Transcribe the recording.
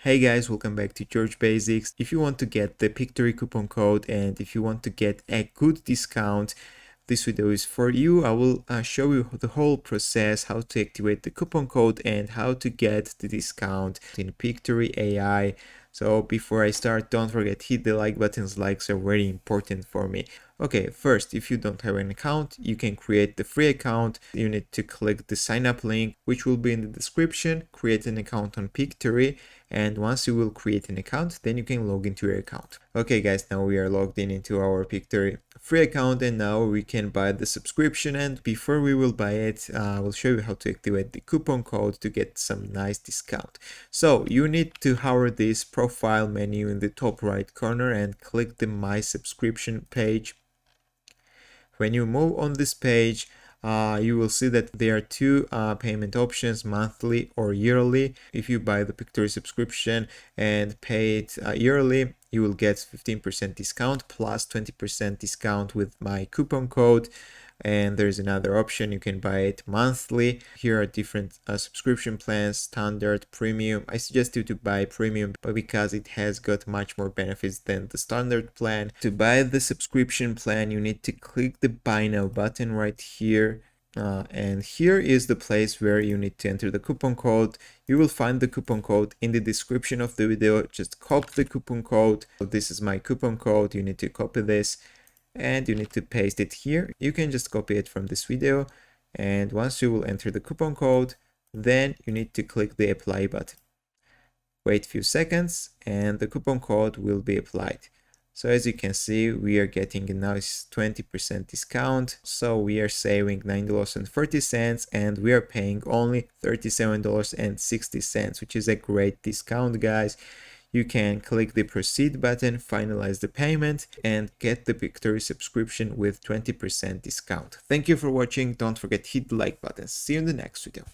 Hey guys, welcome back to Church Basics. If you want to get the Pictory coupon code and if you want to get a good discount, this video is for you. I will show you the whole process, how to activate the coupon code and how to get the discount in Pictory AI. So before I start, don't forget, hit the like buttons. Likes are very important for me. Okay, first, if you don't have an account, you can create the free account. You need to click the sign up link, which will be in the description. Create an account on Pictory, and once you will create an account, then you can log into your account. Okay guys, now we are logged in into our Pictory free account, and now we can buy the subscription. And before we will buy it, I will show you how to activate the coupon code to get some nice discount. So you need to hover this profile menu in the top right corner and click the my subscription page. When you move on this page, you will see that there are two payment options, monthly or yearly. If you buy the Pictory subscription and pay it yearly, you will get 15% discount plus 20% discount with my coupon code. And there's another option, you can buy it monthly. Here are different subscription plans, standard, premium. I suggest you to buy premium because it has got much more benefits than the standard plan. To buy the subscription plan, you need to click the buy now button right here. And here is the place where you need to enter the coupon code. You will find the coupon code in the description of the video. Just copy the coupon code. So this is my coupon code. You need to copy this and you need to paste it here. You can just copy it from this video, and once you will enter the coupon code, then you need to click the apply button. Wait a few seconds and the coupon code will be applied. So as you can see, we are getting a nice 20% discount. So we are saving $9.40 and we are paying only $37.60, which is a great discount, guys. You can click the proceed button, finalize the payment, and get the Pictory subscription with 20% discount. Thank you for watching. Don't forget to hit the like button. See you in the next video.